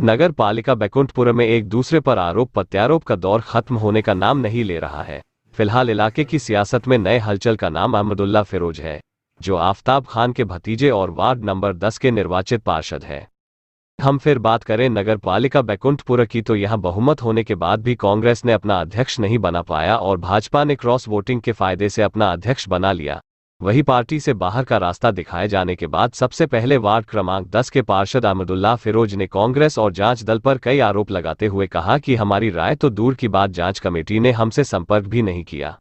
नगर पालिका बैकुंठपुर में एक दूसरे पर आरोप प्रत्यारोप का दौर खत्म होने का नाम नहीं ले रहा है। फिलहाल इलाके की सियासत में नए हलचल का नाम अहमदुल्ला फिरोज है, जो आफ्ताब खान के भतीजे और वार्ड नंबर 10 के निर्वाचित पार्षद हैं। हम फिर बात करें नगर पालिका बैकुंठपुर की, तो यहां बहुमत होने के बाद भी कांग्रेस ने अपना अध्यक्ष नहीं बना पाया और भाजपा ने क्रॉस वोटिंग के फायदे से अपना अध्यक्ष बना लिया। वही पार्टी से बाहर का रास्ता दिखाए जाने के बाद सबसे पहले वार्ड क्रमांक 10 के पार्षद अहमदुल्ला फिरोज ने कांग्रेस और जांच दल पर कई आरोप लगाते हुए कहा कि हमारी राय तो दूर की बात, जांच कमेटी ने हमसे संपर्क भी नहीं किया।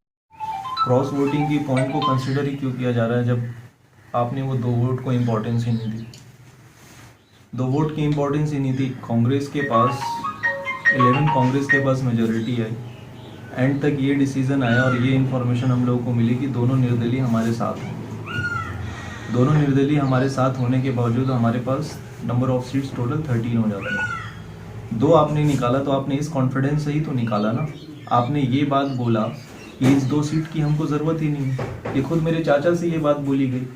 क्रॉस वोटिंग की पॉइंट को कंसिडर ही क्यों किया जा रहा है जब आपने वो 2 वोट को इम्पोर्टेंस ही नहीं दी? 2 वोट की इम्पोर्टेंस ही नहीं थी। कांग्रेस के पास 11 कांग्रेस के पास मेजोरिटी आई। एंड तक ये डिसीजन आया और ये इन्फॉर्मेशन हम लोगों को मिली कि दोनों निर्दलीय हमारे साथ हैं। दोनों निर्दलीय हमारे साथ होने के बावजूद हमारे पास नंबर ऑफ सीट्स टोटल 13 हो जाती है। 2 आपने निकाला तो आपने इस कॉन्फिडेंस से ही तो निकाला ना। आपने ये बात बोला कि इस 2 सीट की हमको ज़रूरत ही नहीं है। ये खुद मेरे चाचा से ये बात बोली गई।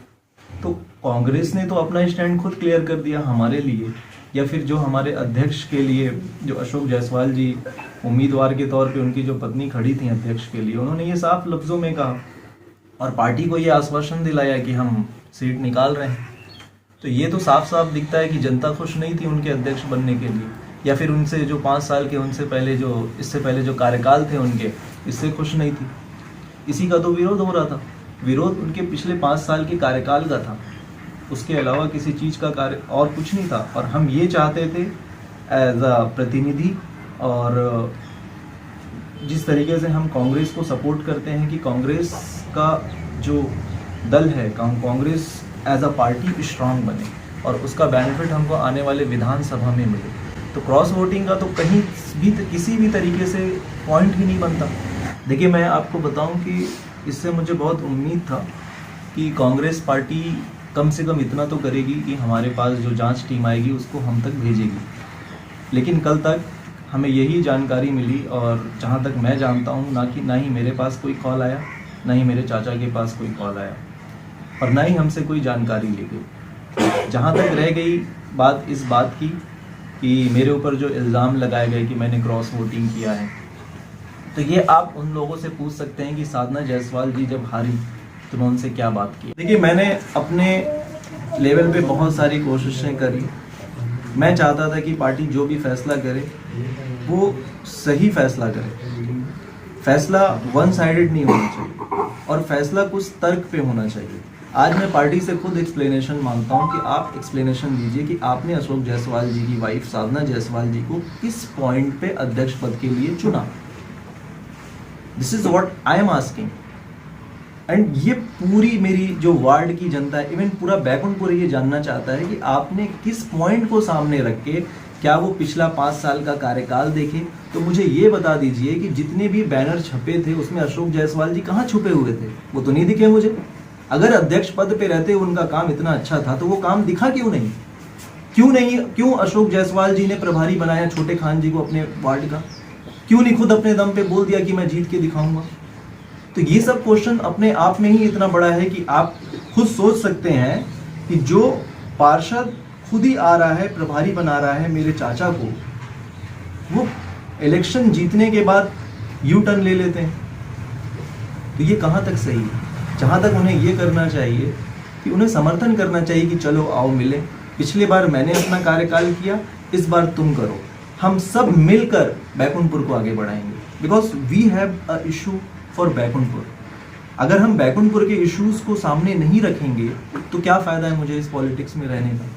तो कांग्रेस ने तो अपना स्टैंड खुद क्लियर कर दिया हमारे लिए, या फिर जो हमारे अध्यक्ष के लिए जो अशोक जायसवाल जी उम्मीदवार के तौर पे उनकी जो पत्नी खड़ी थी अध्यक्ष के लिए, उन्होंने ये साफ लफ्ज़ों में कहा और पार्टी को ये आश्वासन दिलाया कि हम सीट निकाल रहे हैं। तो ये तो साफ साफ दिखता है कि जनता खुश नहीं थी उनके अध्यक्ष बनने के लिए, या फिर उनसे जो 5 साल के इससे पहले जो कार्यकाल थे उनके, इससे खुश नहीं थी। इसी का तो विरोध हो रहा था। विरोध उनके पिछले 5 साल के कार्यकाल का था, उसके अलावा किसी चीज़ का कार्य और कुछ नहीं था। और हम ये चाहते थे एज अ प्रतिनिधि, और जिस तरीके से हम कांग्रेस को सपोर्ट करते हैं कि कांग्रेस का जो दल है, Congress as a party strong बने और उसका बेनिफिट हमको आने वाले विधानसभा में मिले। तो क्रॉस वोटिंग का तो कहीं भी किसी भी तरीके से पॉइंट ही नहीं बनता। देखिए, मैं आपको बताऊं कि इससे मुझे बहुत उम्मीद था कि कांग्रेस पार्टी कम से कम इतना तो करेगी कि हमारे पास जो जांच टीम आएगी उसको हम तक भेजेगी। लेकिन कल तक हमें यही जानकारी मिली, और जहां तक मैं जानता हूं ना ही मेरे पास कोई कॉल आया, ना ही मेरे चाचा के पास कोई कॉल आया, और ना ही हमसे कोई जानकारी ली गई। जहां तक रह गई बात इस बात की कि मेरे ऊपर जो इल्ज़ाम लगाए गए कि मैंने क्रॉस वोटिंग किया है, तो ये आप उन लोगों से पूछ सकते हैं कि साधना जायसवाल जी जब हारी तो मैं उनसे क्या बात की। देखिए, मैंने अपने लेवल पे बहुत सारी कोशिशें करी। मैं चाहता था कि पार्टी जो भी फैसला करे वो सही फैसला करे। फैसला वन साइडेड नहीं होना चाहिए और फैसला कुछ तर्क पे होना चाहिए। आज मैं पार्टी से खुद एक्सप्लेनेशन मांगता हूं कि आप एक्सप्लेनेशन दीजिए कि आपने अशोक जायसवाल जी की वाइफ साधना जायसवाल जी को किस पॉइंट पे अध्यक्ष पद के लिए चुना। This is what I am asking. And ये पूरी मेरी जो वार्ड की जनता है, इवन पूरा बैकुंठपुर ये जानना चाहता है कि आपने किस पॉइंट को सामने रख के, क्या वो पिछला 5 साल का कार्यकाल देखे? तो मुझे ये बता दीजिए कि जितने भी बैनर छपे थे उसमें अशोक जायसवाल जी कहाँ छुपे हुए थे? वो तो नहीं दिखे मुझे। अगर अध्यक्ष पद पे रहते उनका काम इतना अच्छा था तो वो काम दिखा क्यों नहीं? क्यों अशोक जायसवाल जी ने प्रभारी बनाया छोटे खान जी को अपने वार्ड का? क्यों नहीं खुद अपने दम पे बोल दिया कि मैं जीत के दिखाऊंगा? तो ये सब क्वेश्चन अपने आप में ही इतना बड़ा है कि आप खुद सोच सकते हैं कि जो पार्षद खुद ही आ रहा है, प्रभारी बना रहा है मेरे चाचा को, वो इलेक्शन जीतने के बाद यू टर्न ले लेते हैं। तो ये कहाँ तक सही है? जहाँ तक उन्हें ये करना चाहिए कि उन्हें समर्थन करना चाहिए कि चलो आओ मिले, पिछली बार मैंने अपना कार्यकाल किया, इस बार तुम करो, हम सब मिलकर बैकुंठपुर को आगे बढ़ाएंगे। Because we have a issue for Baikunthpur. अगर हम बैकुंठपुर के इश्यूज को सामने नहीं रखेंगे तो क्या फायदा है मुझे इस पॉलिटिक्स में रहने का।